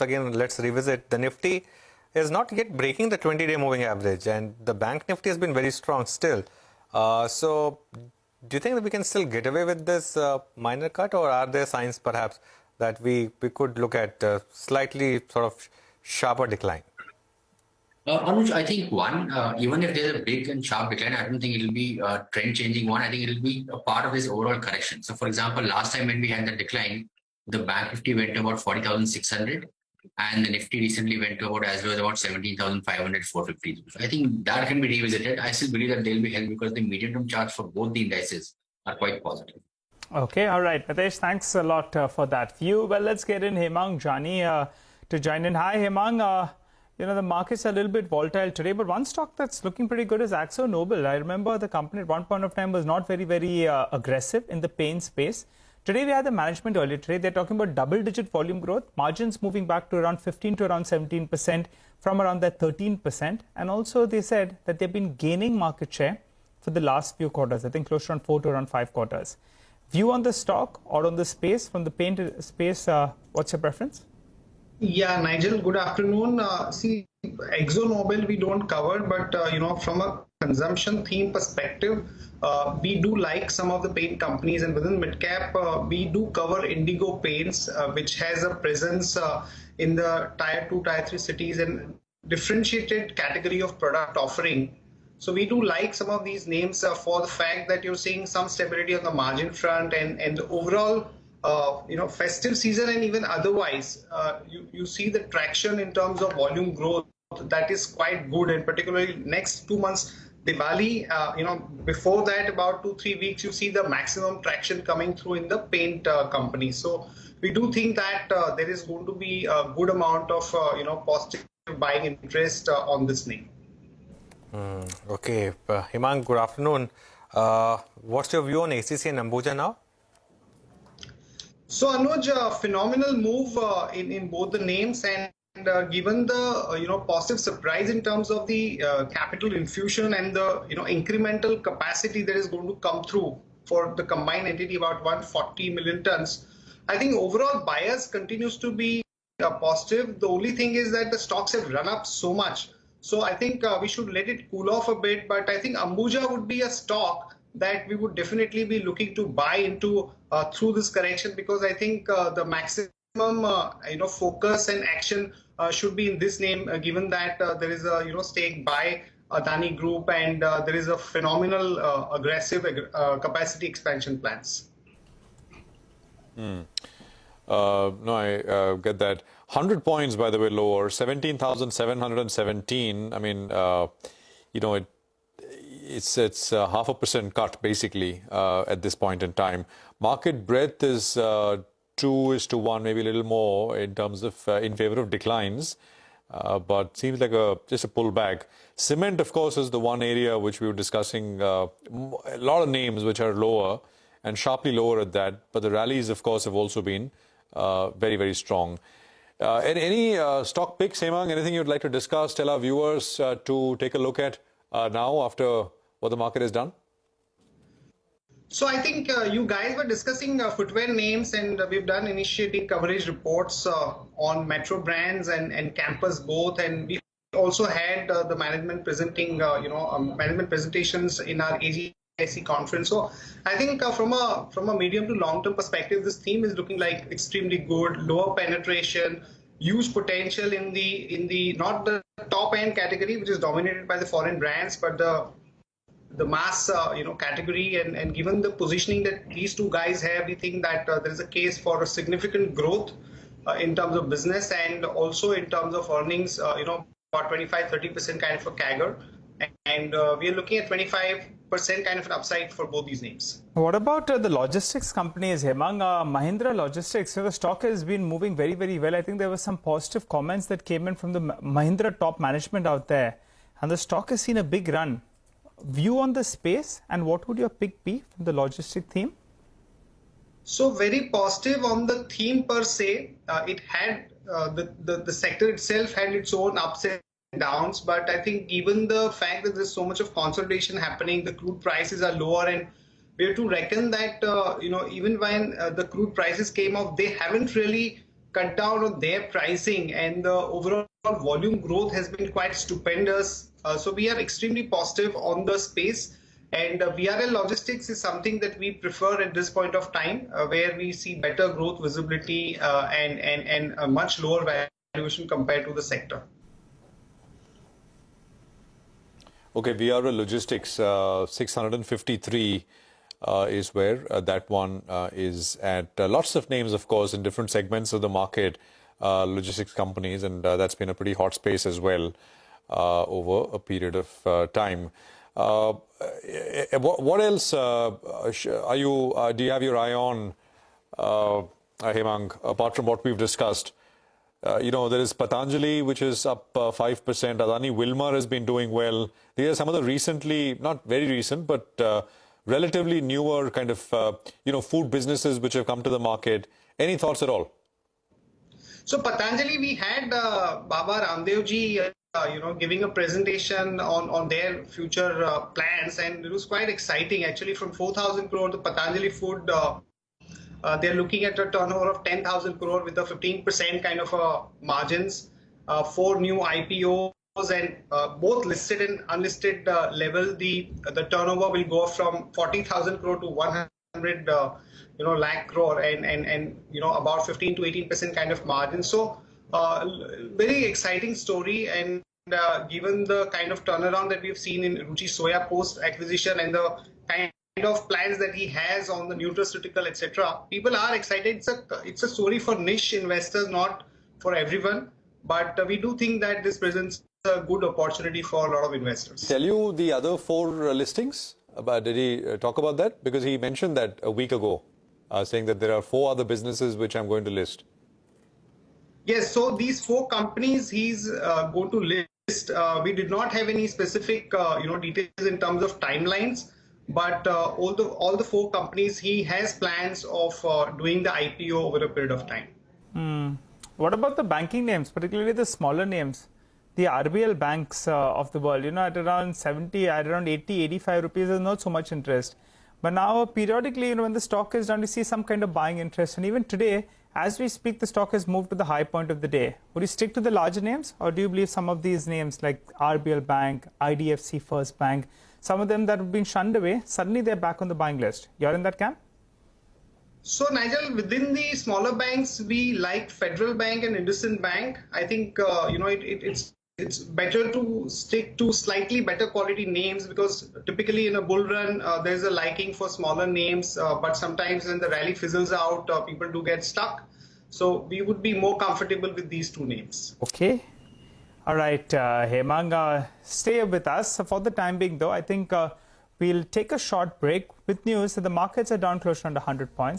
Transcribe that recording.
again, let's revisit. The Nifty is not yet breaking the 20-day moving average, and the Bank Nifty has been very strong still. So, do you think that we can still get away with this minor cut, or are there signs perhaps that we could look at slightly sort of sharper decline? Anuj, I think even if there's a big and sharp decline, I don't think it'll be a trend-changing one. I think it'll be a part of this overall correction. So, for example, last time when we had the decline, the Bank Nifty went to about 40,600, and the Nifty recently went to about as low as about 17,500, 450. I think that can be revisited. I still believe that they'll be held because the medium-term charts for both the indices are quite positive. Okay, all right. Mitesh, thanks a lot for that view. Well, let's get in Hemang Jani to join in. Hi, Hemang. The markets are a little bit volatile today, but one stock that's looking pretty good is Akzo Nobel. I remember the company at one point of time was not very aggressive in the paint space. Today, we had the management earlier today. They're talking about double-digit volume growth, margins moving back to around 15 to around 17% from around that 13%. And also, they said that they've been gaining market share for the last few quarters, I think close to around 4 to around 5 quarters. View on the stock or on the space, from the paint space, what's your preference? Yeah, Nigel, good afternoon. See, Akzo Nobel we don't cover, but from a consumption theme perspective, we do like some of the paint companies, and within mid-cap, we do cover Indigo Paints, which has a presence in the Tier 2, Tier 3 cities and differentiated category of product offering. So we do like some of these names for the fact that you're seeing some stability on the margin front, and the overall festive season and even otherwise, you see the traction in terms of volume growth that is quite good, and particularly next 2 months, Diwali, before that about 2-3 weeks, you see the maximum traction coming through in the paint company. So we do think that there is going to be a good amount of positive buying interest on this name. Okay, Hemang, good afternoon. What's your view on ACC and Ambuja now? So Anuj, phenomenal move in both the names, and given the positive surprise in terms of the capital infusion and the incremental capacity that is going to come through for the combined entity, about 140 million tons, I think overall bias continues to be positive. The only thing is that the stocks have run up so much, so I think we should let it cool off a bit. But I think Ambuja would be a stock that we would definitely be looking to buy into through this correction, because I think the maximum focus and action should be in this name, given that there is a stake by Adani Group, and there is a phenomenal aggressive capacity expansion plans. No, I get that. 100 points, by the way, lower, 17,717. I mean, it's 0.5% cut basically at this point in time. Market breadth is 2:1, maybe a little more in terms of in favor of declines, but seems like just a pullback. Cement, of course, is the one area which we were discussing. A lot of names which are lower and sharply lower at that, but the rallies, of course, have also been very strong. Any stock picks, Hemang? Anything you'd like to discuss? Tell our viewers to take a look at now after what the market has done? So I think you guys were discussing footwear names, and we've done initiating coverage reports on Metro Brands and Campus both, and we also had the management presenting management presentations in our AGIC conference. So I think from a medium to long term perspective, this theme is looking like extremely good. Lower penetration, huge potential in the not the top end category, which is dominated by the foreign brands, but the mass category, and given the positioning that these two guys have, we think that there is a case for a significant growth in terms of business, and also in terms of earnings, about 25-30% kind of a CAGR, and we are looking at 25% kind of an upside for both these names. What about the logistics companies, Hemang? Mahindra Logistics, the stock has been moving very well. I think there were some positive comments that came in from the Mahindra top management out there, and the stock has seen a big run. View on the space, and what would your pick be from the logistic theme? So very positive on the theme per se. It had the sector itself had its own ups and downs, but I think given the fact that there's so much of consolidation happening, the crude prices are lower, and we have to reckon that even when the crude prices came off, they haven't really cut down on their pricing, and the overall volume growth has been quite stupendous. So we are extremely positive on the space. And VRL Logistics is something that we prefer at this point of time, where we see better growth visibility and a much lower valuation compared to the sector. Okay, VRL Logistics, 653 is where that one is at. Lots of names, of course, in different segments of the market, logistics companies, and that's been a pretty hot space as well over a period of time. What else are you? Do you have your eye on, Hemang, apart from what we've discussed? There is Patanjali, which is up 5%. Adani Wilmar has been doing well. These are some of the recently, not very recent, but relatively newer kind of, food businesses which have come to the market. Any thoughts at all? So Patanjali, we had Baba Ramdev ji, giving a presentation on their future plans, and it was quite exciting. Actually, from 4,000 crore to Patanjali Food, they're looking at a turnover of 10,000 crore with a 15% kind of margins, 4 new IPOs, and both listed and unlisted level. The turnover will go from 40,000 crore to 100 lakh crore, and about 15 to 18% kind of margin. So very exciting story, and given the kind of turnaround that we've seen in Ruchi Soya post acquisition and the kind of plans that he has on the nutraceutical, etc., people are excited. It's a story for niche investors, not for everyone, but we do think that this presents a good opportunity for a lot of investors. Tell you the other 4 listings? Did he talk about that? Because he mentioned that a week ago, saying that there are 4 other businesses which I'm going to list. Yes, so these 4 companies he's going to list. We did not have any specific details in terms of timelines, but all the 4 companies he has plans of doing the IPO over a period of time. What about the banking names, particularly the smaller names, the RBL banks of the world? At around 70, at around 80, 85 rupees, there's not so much interest. But now, periodically, when the stock is down, you see some kind of buying interest. And even today, as we speak, the stock has moved to the high point of the day. Would you stick to the larger names, or do you believe some of these names like RBL Bank, IDFC First Bank, some of them that have been shunned away, suddenly they're back on the buying list? You're in that camp? So Nigel, within the smaller banks, we like Federal Bank and IndusInd Bank. I think it's better to stick to slightly better quality names, because typically in a bull run, there's a liking for smaller names, but sometimes when the rally fizzles out, people do get stuck. So we would be more comfortable with these 2 names. Okay. All right, Hemang, stay with us. For the time being, though, I think we'll take a short break with news that the markets are down close to under 100 points.